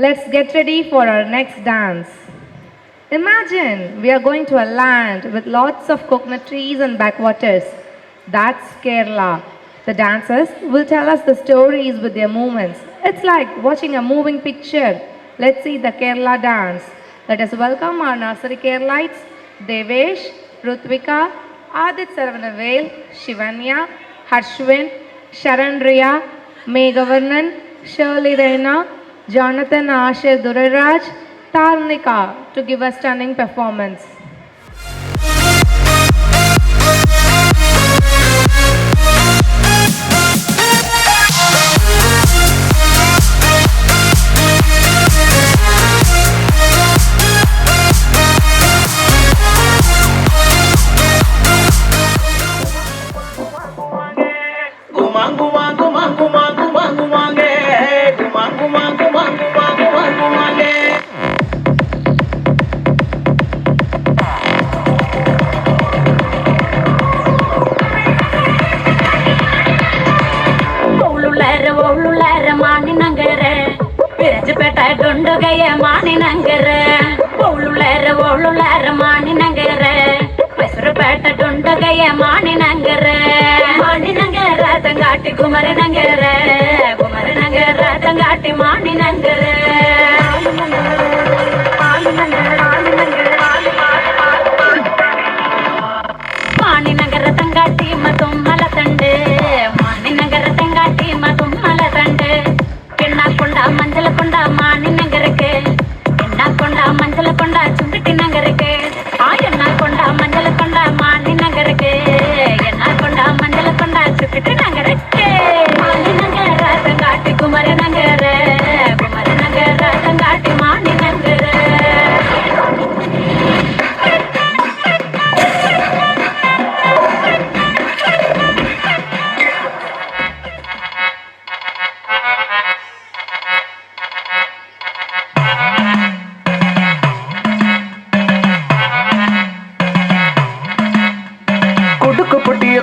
Let's get ready for our next dance. Imagine we are going to a land with lots of coconut trees and backwaters. That's Kerala. The dancers will tell us the stories with their movements. It's like watching a moving picture. Let's see the Kerala dance. Let us welcome our nursery Keralites, Devesh, Rutvika, Adit Saravanavel, Shivanya, Harshwin, Sharandriya, Meghavarnan, Shirley Reina, Jonathan Asher Duraraj, Tarnika to give a stunning performance. மானி நங்கர ஒழுலர மானி நங்கர பெசரப்பேட்ட டொண்டகைய மானி நங்கர தங்காட்டி குமரி நங்கர தங்காட்டி மானி நங்கர மானி நங்கர தங்காட்டி மதும் மல தண்டு மானி நங்கர தங்காட்டி மதும் மல தண்டு கிண்ணா கொண்டா மஞ்சள கொண்டா மானி நங்கருக்கு என்ன கொண்டா மஞ்சள கொண்டா சுண்டிட்டி நங்கருக்கு என்ன கொண்டா மஞ்சள கொண்டா மானி நங்கருக்கு என்ன கொண்டா மஞ்சள கொண்டா சுண்டிட்டி நங்கருக்கு மானி நங்கர தங்காட்டி குமரி நங்கர தங்காட்டி மானி நங்கர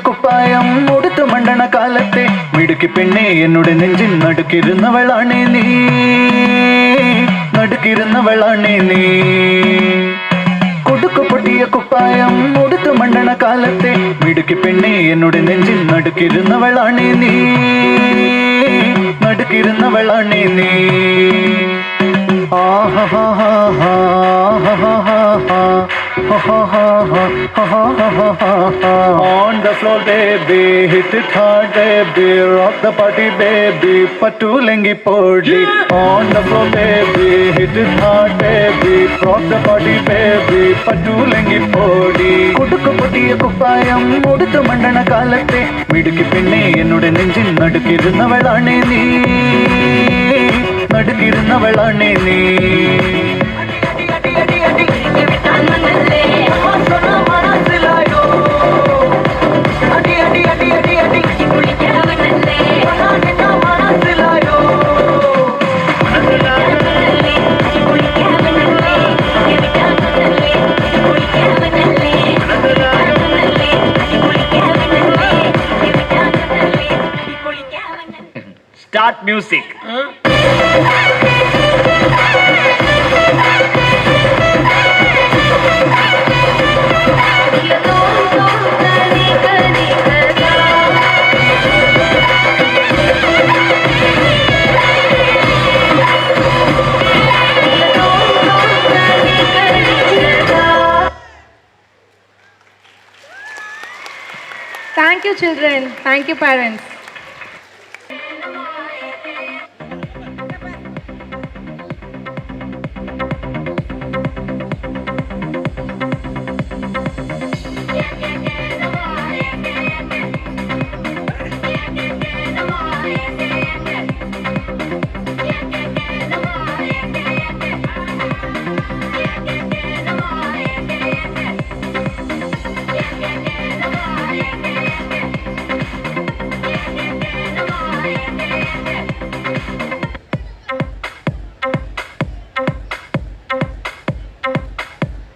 കുപ്പായം ഉടുത്തു മണ്ടണ കാലത്തെ മിടുക്കി പെണ്ണെ എന്നോട് നെഞ്ചിൽ നടുക്കിരുന്നവളാണേ നീ കൊടുക്കു പൊട്ടിയ കുപ്പായം ഉടുത്തു മണ്ടണ കാലത്തെ മിടുക്കി പെണ്ണെ എന്നോട് നെഞ്ചിൽ നടുക്കിരുന്നവളാണേ നീ On the floor baby, hit it hard baby, rock the party baby, patulengi podi. On the floor baby, hit it hard baby, rock the party baby, patulengi podi. Kudukku pottiya kuppayam uduthu mandana kalatte midukki pinne ennude nenjil nadukirunnavalane nee Start music. Thank you, children. Thank you, parents.